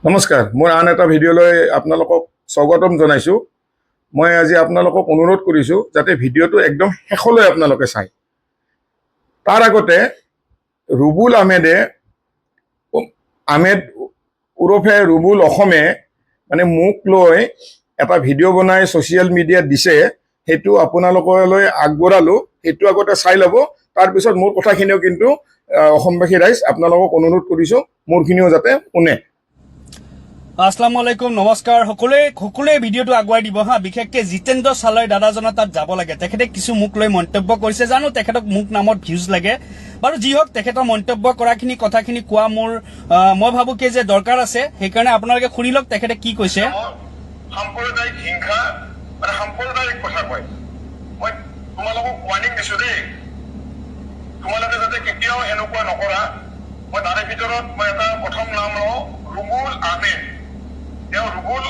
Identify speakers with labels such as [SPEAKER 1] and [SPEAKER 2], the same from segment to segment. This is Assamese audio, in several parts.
[SPEAKER 1] নমস্কাৰ মই আন এটা ভিডিঅ'লৈ আপোনালোকক স্বাগতম জনাইছোঁ। মই আজি আপোনালোকক অনুৰোধ কৰিছোঁ যাতে ভিডিঅ'টো একদম শেষলৈ আপোনালোকে চায়। তাৰ আগতে ৰুবুল আহমেদ ওৰফে ৰুবুল অসমে মানে মোক লৈ এটা ভিডিঅ' বনাই ছ'চিয়েল মিডিয়াত দিছে, সেইটো আপোনালোকলৈ আগবঢ়ালোঁ। সেইটো আগতে চাই ল'ব, তাৰপিছত মোৰ কথাখিনিও কিন্তু অসমবাসী ৰাইজ আপোনালোকক অনুৰোধ কৰিছোঁ মোৰখিনিও যাতে শুনে।
[SPEAKER 2] আসসালামু আলাইকুম, নমস্কাৰ। সকলোৱে ভিডিঅ'টো আগুৱাই দিব হা। বিশেষকৈ জিতেন্দ্ৰ চালৈ দাদাজনৰ তাত যাব লাগে। তেখেতে কিছু মোক লৈ মন্তব্য কৰিছে, জানো তেখেতক মোক নামত ভিউজ লাগে। বাৰু যি হওক, তেখেতৰ মন্তব্য কৰাখিনি কথাখিনি কোৱা মই ভাবোঁ কি যে দৰকাৰ আছে। সেইকাৰণে আপোনালোকে শুনি লওক তেখেতে কি কৈছে।
[SPEAKER 3] সাম্প্ৰদায়িক হিংসা মানে সাম্প্ৰদায়িক কথা কয়। মই তোমালোকক ৱাৰ্ণিং দিছো দেই, তোমালোকে যাতে কেতিয়াও এনেকুৱা নকৰা। মই তাৰে ভিতৰত মই এটা প্ৰথম নাম লওঁ, ৰুবুল আহমেদ। তেওঁ ৰুবুল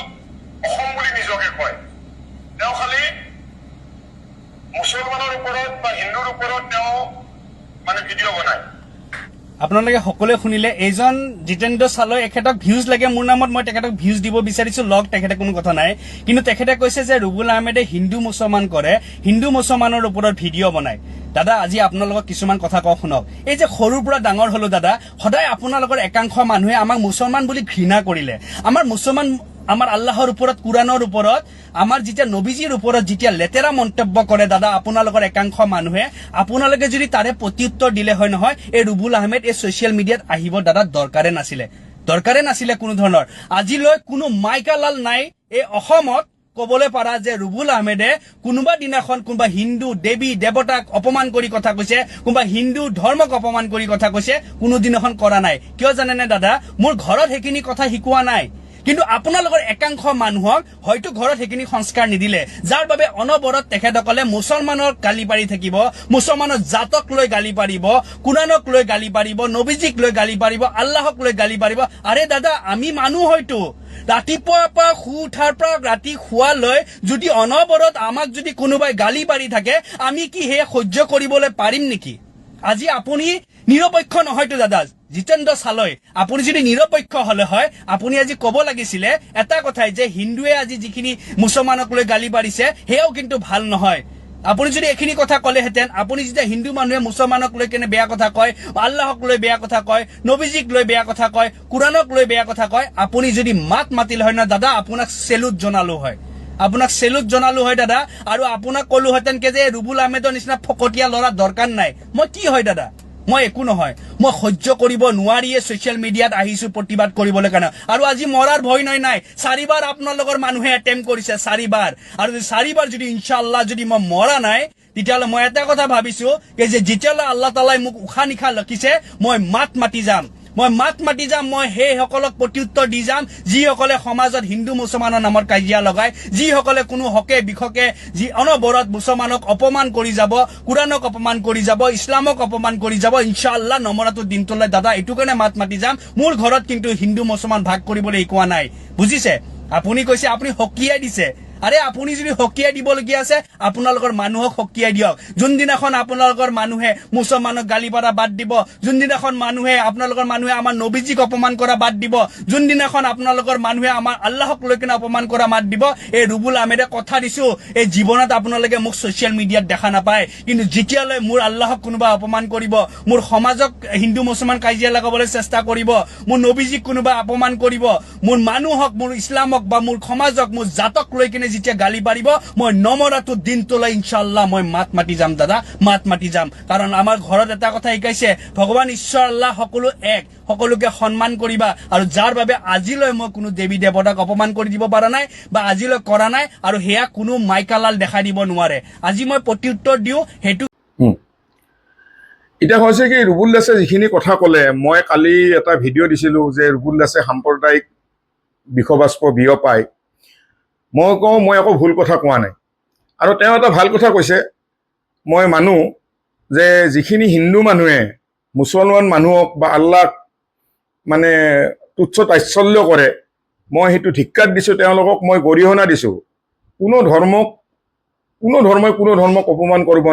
[SPEAKER 3] অসম বুলি নিজকে কয়। তেওঁ খালি মুছলমানৰ ওপৰত বা হিন্দুৰ ওপৰত তেওঁ মানে ভিডিঅ' বনায়।
[SPEAKER 2] আপোনালোকে সকলোৱে শুনিলে, এইজন জিতেন্দ্ৰ চালৈ এখেতক ভিউজ লাগে মোৰ নামত, মই তেখেতক ভিউজ দিব বিচাৰিছো, লগ তেখেতে কোনো কথা নাই। কিন্তু তেখেতে কৈছে যে ৰুবুল আহমেদে হিন্দু মুছলমান কৰে, হিন্দু মুছলমানৰ ওপৰত ভিডিঅ' বনায়। দাদা আজি আপোনালোকক কিছুমান কথা কওঁ শুনক। এই যে সৰুৰ পৰা ডাঙৰ হলো দাদা, সদায় আপোনালোকৰ একাংশ মানুহে আমাক মুছলমান বুলি ঘৃণা কৰিলে। আমাৰ আল্লাহৰ ওপৰত, কুৰাণৰ ওপৰত, আমাৰ যেতিয়া নবীজীৰ ওপৰত যেতিয়া লেতেৰা মন্তব্য কৰে দাদা আপোনালোকৰ একাংশ মানুহে, আপোনালোকে যদি তাৰে প্ৰত্যুত্তৰ দিলে হয় নহয়, এই ৰুবুল আহমেদ এই ছ'চিয়েল মিডিয়াত আহিব দাদা দৰকাৰে নাছিলে কোনো ধৰণৰ। আজিলৈ কোনো মাইকালাল নাই এই অসমত ক'বলৈ পাৰা যে ৰুবুল আহমেদে কোনোবা দিনাখন কোনোবা হিন্দু দেৱী দেৱতাক অপমান কৰি কথা কৈছে, কোনোবা হিন্দু ধৰ্মক অপমান কৰি কথা কৈছে, কোনো দিনাখন কৰা নাই। কিয় জানেনে দাদা, মোৰ ঘৰত সেইখিনি কথা শিকোৱা নাই। কিন্তু আপোনালোকৰ একাংশ মানুহক হয়তো ঘৰত সেইখিনি সংস্কাৰ নিদিলে, যাৰ বাবে অনবৰত তেখেতসকলে মুছলমানৰ গালি পাৰি থাকিব, মুছলমানৰ জাতক লৈ গালি পাৰিব, কুৰাণক লৈ গালি পাৰিব, নবীজীক লৈ গালি পাৰিব, আল্লাহক লৈ গালি পাৰিব। আৰে দাদা, আমি মানুহ হয়তো ৰাতিপুৱাৰ পৰা শুই উঠাৰ পৰা ৰাতি শুৱালৈ যদি অনবৰত আমাক যদি কোনোবাই গালি পাৰি থাকে, আমি কি সেয়া সহ্য কৰিবলৈ পাৰিম নেকি? আজি আপুনি নিৰপেক্ষ নহয়তো দাদা জিতেন্দ্ৰ চালৈ, আপুনি যদি নিৰপেক্ষ হলে হয় আপুনি আজি ক'ব লাগিছিলে এটা কথাই যে হিন্দুৱে আজি যিখিনি মুছলমানক লৈ গালি পাৰিছে সেয়াও কিন্তু ভাল নহয়। আপুনি যদি এইখিনি কথা ক'লেহেঁতেন, আপুনি যেতিয়া হিন্দু মানুহে মুছলমানক লৈ কেনে বেয়া কথা কয়, আল্লাহক লৈ বেয়া কথা কয়, নবীজীক লৈ বেয়া কথা কয়, কুৰাণক লৈ বেয়া কথা কয়, আপুনি যদি মাত মাতিলে হয় না দাদা, আপোনাক চেলুট জনালো হয় দাদা। আৰু আপোনাক ক'লোহেঁতেন যে ৰুবুল আহমেদৰ নিচিনা ফকটীয়া ল'ৰা দৰকাৰ নাই। মই কি হয় দাদা, মই একো নহয়, মই সহ্য কৰিব নোৱাৰিয়ে ছ'চিয়েল মিডিয়াত আহিছো প্ৰতিবাদ কৰিবলৈ কাৰণে। আৰু আজি মৰাৰ ভয় নাই। 4বাৰ আপোনালোকৰ মানুহে এটেম্প কৰিছে, 4বাৰ। আৰু 4বাৰ যদি ইনশাআল্লাহ যদি মই মৰা নাই, তেতিয়াহ'লে মই এটা কথা ভাবিছো যে যেতিয়ালৈ আল্লাহ তালাই মোক উশাহ নিশাহ ৰাখিছে, মই মাত মাতি যাম, মই সেইসকলক প্ৰত্যুত্তৰ দি যাম যিসকলে সমাজত হিন্দু মুছলমানৰ নামত কাজিয়া লগায়, যিসকলে কোনো হকে বিশকে যি অনবৰত মুছলমানক অপমান কৰি যাব, কুৰাণক অপমান কৰি যাব, ইছলামক অপমান কৰি যাব। ইনশাআল্লাহ নমৰাটো দিনটোলৈ দাদা এইটো কাৰণে মাত মাতি যাম। মোৰ ঘৰত কিন্তু হিন্দু মুছলমান ভাগ কৰিবলৈ শিকোৱা নাই, বুজিছে? আপুনি কৈছে আপুনি সকীয়াই দিছে। আৰে আপুনি যদি সকীয়াই দিবলগীয়া আছে আপোনালোকৰ মানুহক সকীয়াই দিয়ক। যোনদিনাখন আপোনালোকৰ মানুহে মুছলমানক গালি পাৰা বাদ দিব, যোনদিনাখন আপোনালোকৰ মানুহে আমাৰ নবীজীক অপমান কৰা বাদ দিব, যোনদিনাখন আপোনালোকৰ মানুহে আমাৰ আল্লাহক লৈ কিনে অপমান কৰা বাদ দিব, এই ৰুবুল আহমেদে কথা দিছো এই জীৱনত আপোনালোকে মোক ছ'চিয়েল মিডিয়াত দেখা নাপায়। কিন্তু যেতিয়ালৈ মোৰ আল্লাহক কোনোবা অপমান কৰিব, মোৰ সমাজক হিন্দু মুছলমান কাজিয়া লগাবলৈ চেষ্টা কৰিব, মোৰ নবীজীক কোনোবা অপমান কৰিব, মোৰ মানুহক, মোৰ ইছলামক বা মোৰ সমাজক, মোৰ জাতক লৈ কিনে যেতিয়া গালি পাৰিব, মই নমৰাটো দিনটোলৈ ইনশাআল্লাহ মই মাত মাতি যাম দাদা, মাত মাতি যাম। কাৰণ আমাৰ ঘৰত এটা কথা শিকাইছে, ভগৱান ঈশ্বৰ আল্লাহ সকলো এক, সকলোকে সন্মান কৰিবা। আৰু যাৰ বাবে আজিলৈ মই কোনো দেৱী দেৱতাক অপমান কৰি দিব পৰা নাই বা আজিলৈ কৰা নাই, আৰু সেয়া কোনো মাইকালাল দেখাই দিব নোৱাৰে। আজি মই প্ৰত্যুত্তৰ দিওঁ সেইটো।
[SPEAKER 1] এতিয়া হৈছে কি, ৰুবুল দাসে যিখিনি কথা ক'লে, মই কালি এটা ভিডিঅ' দিছিলোঁ যে ৰুবুল দাসে সাম্প্ৰদায়িক বিষবাষ্প বিয়পায়। মই কওঁ মই একো ভুল কথা কোৱা নাই। আৰু তেওঁ এটা ভাল কথা কৈছে, মই মানো যে যিখিনি হিন্দু মানুহে মুছলমান মানুহক বা আল্লাহক মানে তুচ্ছ তাচ্ছল্য কৰে, মই সেইটো ধিক্কাৰ দিছোঁ, তেওঁলোকক মই গৰিহণা দিছোঁ। কোনো ধৰ্মই কোনো ধৰ্মক অপমান কৰিব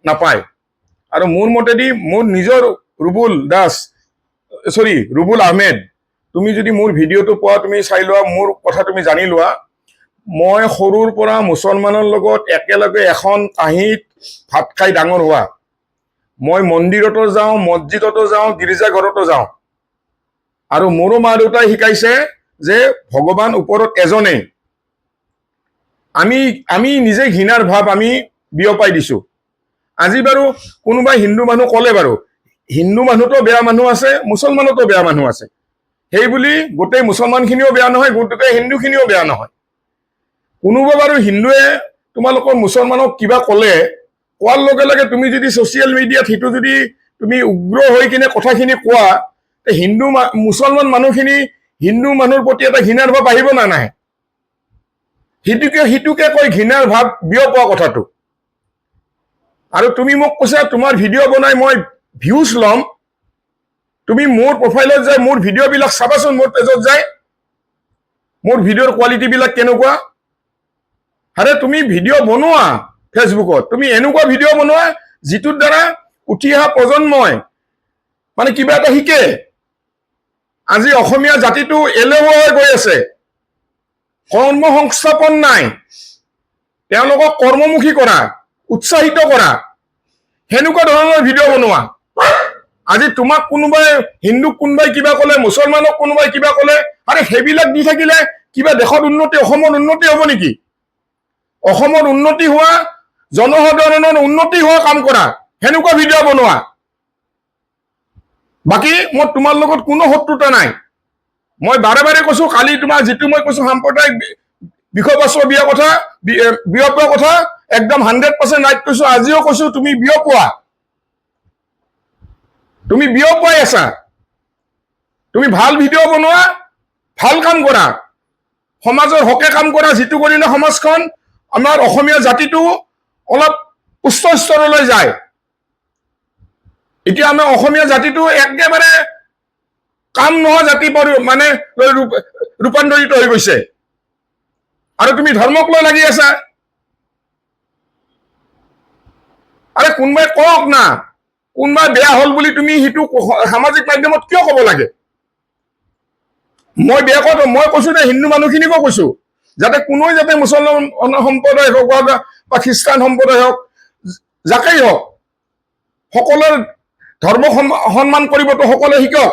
[SPEAKER 1] নাপায়। আৰু মোৰ মতেদি মোৰ নিজৰ ৰুবুল আহমেদ তুমি যদি মোৰ ভিডিঅ'টো পোৱা, তুমি চাই লোৱা, মোৰ কথা তুমি জানি লোৱা। মই সৰুৰ পৰা মুছলমানৰ লগত একেলগে এখন কাঁহীত ভাত খাই ডাঙৰ হোৱা। মই মন্দিৰতো যাওঁ, মছজিদতো যাওঁ, গীৰ্জাঘৰতো যাওঁ। আৰু মোৰো মা দেউতাই শিকাইছে যে ভগৱান ওপৰত এজনেই। আমি নিজে ঘৃণাৰ ভাৱ আমি বিয়পাই দিছো। আজি বাৰু কোনোবাই হিন্দু মানুহ ক'লে বাৰু, হিন্দু মানুহতো বেয়া মানুহ আছে, মুছলমানতো বেয়া মানুহ আছে। সেই বুলি গোটেই মুছলমানখিনিও বেয়া নহয়, গোটেই হিন্দুখিনিও বেয়া নহয়। কোনোবা বাৰু হিন্দুৱে তোমালোকৰ মুছলমানক কিবা ক'লে, কোৱাৰ লগে লগে তুমি যদি ছ'চিয়েল মিডিয়াত সেইটো যদি তুমি উগ্ৰ হৈ কিনে কথাখিনি কোৱা, মুছলমান মানুহখিনি হিন্দু মানুহৰ প্ৰতি এটা ঘৃণাৰ ভাৱ আহিব না নাহে? সিটোকে কৈ ঘৃণাৰ ভাৱ বিয়পোৱা কথাটো। আৰু তুমি মোক কৈছা তোমাৰ ভিডিঅ' বনাই মই ভিউজ ল'ম। তুমি মোৰ প্ৰফাইলত যায় মোৰ ভিডিঅ'বিলাক চাবাচোন, মোৰ পেজত যায় মোৰ ভিডিঅ'ৰ কোৱালিটিবিলাক কেনেকুৱা। আৰে তুমি ভিডিঅ' বনোৱা ফেচবুকত, তুমি এনেকুৱা ভিডিঅ' বনোৱা যিটোৰ দ্বাৰা উঠি অহা প্ৰজন্মই মানে কিবা এটা শিকে। আজি অসমীয়া জাতিটো এলেহুৱা হৈ গৈ আছে, কৰ্ম সংস্থাপন নাই। তেওঁলোকক কৰ্মমুখী কৰা, উৎসাহিত কৰা, সেনেকুৱা ধৰণৰ ভিডিঅ' বনোৱা। আজি তোমাক কোনোবাই, হিন্দুক কোনোবাই কিবা ক'লে, মুছলমানক কোনোবাই কিবা ক'লে, আৰে সেইবিলাক দি থাকিলে কিবা দেশত উন্নতি, অসমৰ উন্নতি হ'ব নেকি? অসমৰ উন্নতি হোৱা, জনসাধাৰণৰ উন্নতি হোৱা কাম কৰা, সেনেকুৱা ভিডিঅ' বনোৱা। বাকী মই তোমাৰ লগত কোনো শত্ৰুতা নাই। মই বাৰে বাৰে কৈছো, কালি তোমাৰ যিটো মই কৈছো সাম্প্ৰদায়িক বিষয়বস্তু বিয়পোৱা কথা একদম 100% ৰাইট কৈছো। আজিও কৈছো তুমি বিয়পোৱা, তুমি বিয়পুৱাই আছা। তুমি ভাল ভিডিঅ' বনোৱা, ভাল কাম কৰা, সমাজৰ হকে কাম কৰা, যিটো কৰিলে সমাজখন, আমাৰ অসমীয়া জাতিটো অলপ উচ্চ স্তৰলৈ যায়। এতিয়া আমাৰ অসমীয়া জাতিটো একেবাৰে কাম নোহোৱা জাতি মানে ৰূপান্তৰিত হৈ গৈছে। আৰু তুমি ধৰ্মক লৈ লাগি আছা। আৰে কোনোবাই কওক না, কোনোবাই বেয়া হ'ল বুলি তুমি সেইটো সামাজিক মাধ্যমত কিয় ক'ব লাগে? মই বেয়া কথা, মই কৈছো যে হিন্দু মানুহখিনিকো কৈছো, যাতে কোনোৱে যাতে মুছলমান সম্প্ৰদায় হওক বা খ্ৰীষ্টান সম্প্ৰদায় হওক, যাকেই হওক, সকলোৰে ধৰ্ম সন্মান কৰিবতো সকলোৱে শিকক।